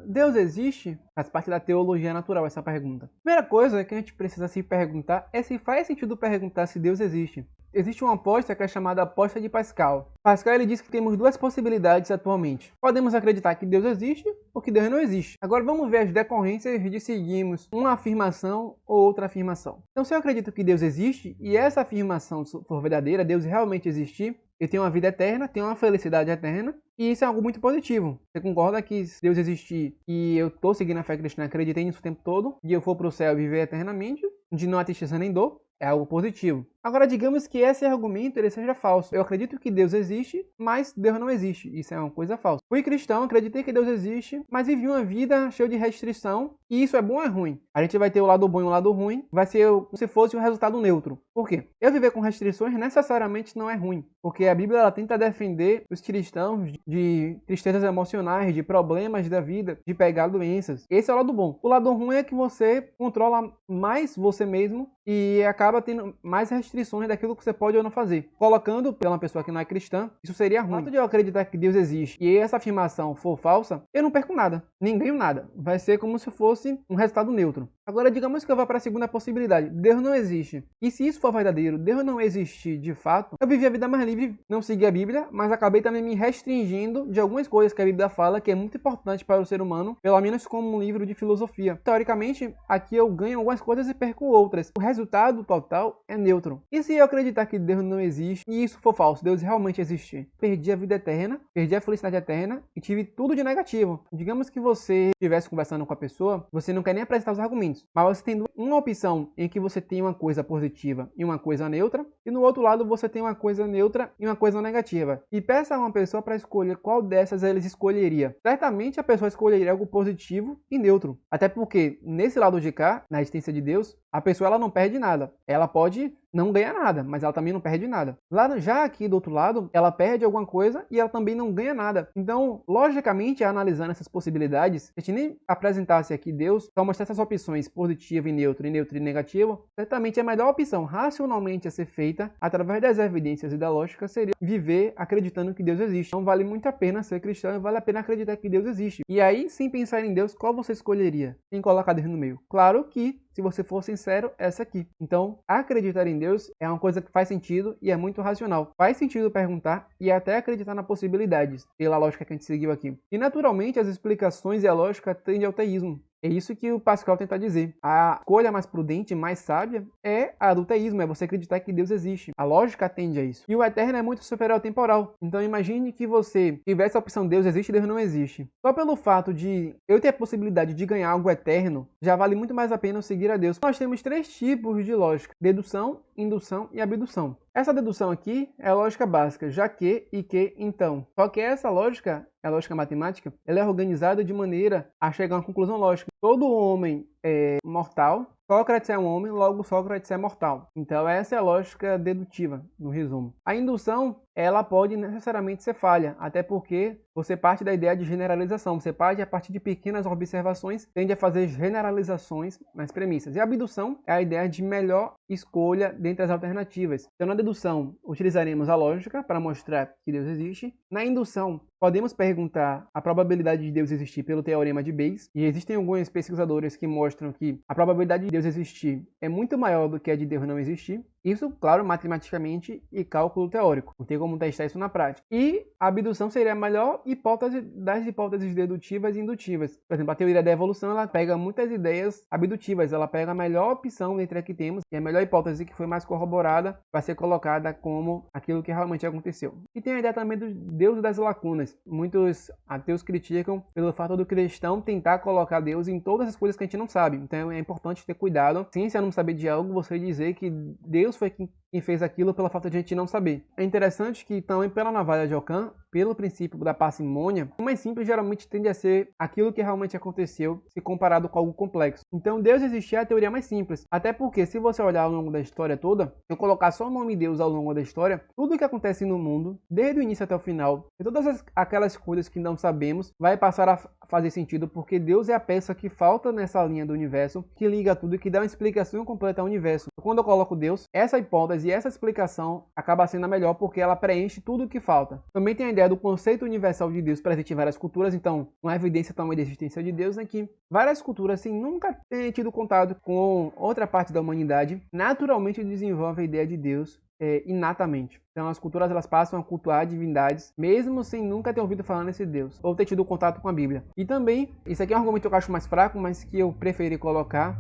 Deus existe? Faz parte da teologia natural essa pergunta. Primeira coisa que a gente precisa se perguntar é se faz sentido perguntar se Deus existe. Existe uma aposta que é chamada aposta de Pascal. Pascal ele diz que temos duas possibilidades atualmente. Podemos acreditar que Deus existe ou que Deus não existe. Agora vamos ver as decorrências de seguirmos uma afirmação ou outra afirmação. Então se eu acredito que Deus existe e essa afirmação for verdadeira, Deus realmente existir, eu tenho uma vida eterna, tenho uma felicidade eterna, e isso é algo muito positivo. Você concorda que se Deus existir e eu estou seguindo a fé cristã, acreditei nisso o tempo todo, e eu for para o céu e viver eternamente, de não há tristeza nem dor, é algo positivo. Agora, digamos que esse argumento ele seja falso. Eu acredito que Deus existe, mas Deus não existe. Isso é uma coisa falsa. Fui cristão, acreditei que Deus existe, mas vivi uma vida cheia de restrição. E isso é bom ou é ruim? A gente vai ter o lado bom e o lado ruim. Vai ser como se fosse um resultado neutro. Por quê? Eu viver com restrições necessariamente não é ruim. Porque a Bíblia ela tenta defender os cristãos de tristezas emocionais, de problemas da vida, de pegar doenças. Esse é o lado bom. O lado ruim é que você controla mais você mesmo e acaba tendo mais restrições daquilo que você pode ou não fazer. Colocando pela uma pessoa que não é cristã, isso seria ruim. O fato de eu acreditar que Deus existe e essa afirmação for falsa, eu não perco nada, nem ganho nada. Vai ser como se fosse um resultado neutro. Agora, digamos que eu vá para a segunda possibilidade. Deus não existe. E se isso for verdadeiro, Deus não existir de fato, eu vivi a vida mais livre, não segui a Bíblia, mas acabei também me restringindo de algumas coisas que a Bíblia fala que é muito importante para o ser humano, pelo menos como um livro de filosofia. Teoricamente, aqui eu ganho algumas coisas e perco outras. O resultado total é neutro. E se eu acreditar que Deus não existe e isso for falso, Deus realmente existir? Perdi a vida eterna, perdi a felicidade eterna e tive tudo de negativo. Digamos que você estivesse conversando com a pessoa, você não quer nem apresentar os argumentos, mas você tem uma opção em que você tem uma coisa positiva e uma coisa neutra, e no outro lado você tem uma coisa neutra e uma coisa negativa. E peça a uma pessoa para escolher qual dessas eles escolheria. Certamente a pessoa escolheria algo positivo e neutro. Até porque nesse lado de cá, na existência de Deus, a pessoa ela não perde nada. Ela pode não ganhar nada, mas ela também não perde nada. Lá, já aqui do outro lado, ela perde alguma coisa e ela também não ganha nada. Então, logicamente, analisando essas possibilidades, se a gente nem apresentasse aqui Deus, só mostrar essas opções positivo e neutro e negativo, certamente a melhor opção racionalmente a ser feita, através das evidências e da lógica, seria viver acreditando que Deus existe. Então, vale muito a pena ser cristão e vale a pena acreditar que Deus existe. E aí, sem pensar em Deus, qual você escolheria? Em colocar Deus no meio? Claro que, se você for sincero, essa aqui. Então, acreditar em Deus é uma coisa que faz sentido e é muito racional. Faz sentido perguntar e até acreditar na possibilidades, pela lógica que a gente seguiu aqui. E, naturalmente, as explicações e a lógica tendem ao teísmo. É isso que o Pascal tenta dizer. A escolha mais prudente, mais sábia, é a do teísmo, é você acreditar que Deus existe. A lógica tende a isso. E o eterno é muito superior ao temporal. Então imagine que você tivesse a opção Deus existe, Deus não existe. Só pelo fato de eu ter a possibilidade de ganhar algo eterno, já vale muito mais a pena eu seguir a Deus. Nós temos 3 tipos de lógica: dedução, indução e abdução. Essa dedução aqui é a lógica básica, já que e que então. Só que essa lógica, a lógica matemática, ela é organizada de maneira a chegar a uma conclusão lógica. Todo homem é mortal, Sócrates é um homem, logo Sócrates é mortal. Então essa é a lógica dedutiva, no resumo. A indução, ela pode necessariamente ser falha, até porque você parte da ideia de generalização. Você parte a partir de pequenas observações, tende a fazer generalizações nas premissas. E a abdução é a ideia de melhor escolha dentre as alternativas. Então na dedução, utilizaremos a lógica para mostrar que Deus existe. Na indução, podemos perguntar a probabilidade de Deus existir pelo teorema de Bayes. E existem alguns pesquisadores que mostram que a probabilidade de Deus existir é muito maior do que a de Deus não existir. Isso, claro, matematicamente e cálculo teórico. Não tem como testar isso na prática. E a abdução seria a melhor hipótese das hipóteses dedutivas e indutivas. Por exemplo, a teoria da evolução, ela pega muitas ideias abdutivas. Ela pega a melhor opção entre a que temos, e a melhor hipótese que foi mais corroborada vai ser colocada como aquilo que realmente aconteceu. E tem a ideia também do Deus das lacunas. Muitos ateus criticam pelo fato do cristão tentar colocar Deus em todas as coisas que a gente não sabe. Então é importante ter cuidado. Ciência não saber de algo, você dizer que Deus foi quem fez aquilo pela falta de a gente não saber. É interessante que também pela navalha de Ockham, pelo princípio da parcimônia, o mais simples geralmente tende a ser aquilo que realmente aconteceu se comparado com algo complexo. Então Deus existir é a teoria mais simples. Até porque se você olhar ao longo da história toda, se eu colocar só o nome Deus ao longo da história, tudo que acontece no mundo, desde o início até o final, e todas aquelas coisas que não sabemos, vai passar a fazer sentido, porque Deus é a peça que falta nessa linha do universo, que liga tudo e que dá uma explicação completa ao universo. Quando eu coloco Deus, essa hipótese e essa explicação acaba sendo a melhor, porque ela preenche tudo o que falta. Também tem a ideia baseado no conceito universal de Deus presente em várias culturas. Então, uma evidência também da existência de Deus é que várias culturas, assim, nunca têm tido contato com outra parte da humanidade, naturalmente desenvolvem a ideia de Deus inatamente. Então as culturas elas passam a cultuar divindades, mesmo sem nunca ter ouvido falar nesse Deus, ou ter tido contato com a Bíblia. E também, isso aqui é um argumento que eu acho mais fraco, mas que eu preferi colocar,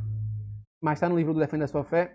mas está no livro do Defenda a Sua Fé,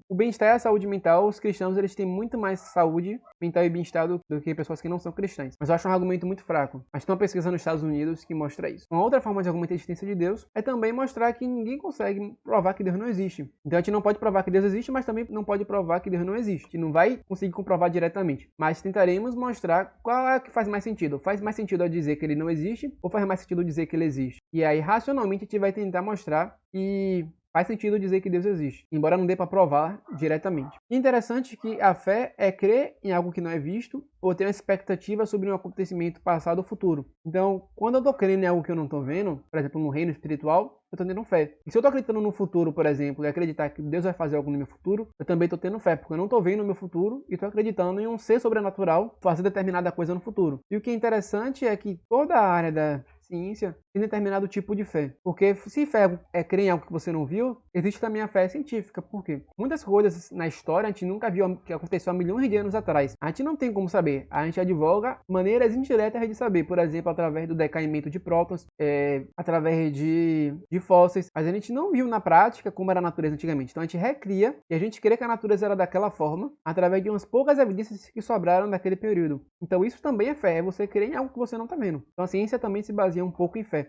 o bem-estar e a saúde mental, os cristãos eles têm muito mais saúde mental e bem-estar do que pessoas que não são cristãs. Mas eu acho um argumento muito fraco. Mas tem uma pesquisa nos Estados Unidos que mostra isso. Uma outra forma de argumentar a existência de Deus é também mostrar que ninguém consegue provar que Deus não existe. Então a gente não pode provar que Deus existe, mas também não pode provar que Deus não existe. A gente não vai conseguir comprovar diretamente. Mas tentaremos mostrar qual é que faz mais sentido. Faz mais sentido dizer que ele não existe ou faz mais sentido dizer que ele existe? E aí, racionalmente, a gente vai tentar mostrar que faz sentido dizer que Deus existe, embora não dê para provar diretamente. Interessante que a fé é crer em algo que não é visto ou ter uma expectativa sobre um acontecimento passado ou futuro. Então, quando eu estou crendo em algo que eu não estou vendo, por exemplo, no reino espiritual, eu estou tendo fé. E se eu estou acreditando no futuro, por exemplo, e acreditar que Deus vai fazer algo no meu futuro, eu também estou tendo fé, porque eu não estou vendo o meu futuro e estou acreditando em um ser sobrenatural fazer determinada coisa no futuro. E o que é interessante é que toda a área da ciência tem determinado tipo de fé. Porque se fé é crer em algo que você não viu, existe também a fé científica. Por quê? Muitas coisas na história a gente nunca viu que aconteceu há milhões de anos atrás. A gente não tem como saber. A gente advoga maneiras indiretas de saber. Por exemplo, através do decaimento de prótons, através de fósseis. Mas a gente não viu na prática como era a natureza antigamente. Então a gente recria e a gente crê que a natureza era daquela forma através de umas poucas evidências que sobraram daquele período. Então isso também é fé. É você crer em algo que você não está vendo. Então a ciência também se baseia um pouco em fé.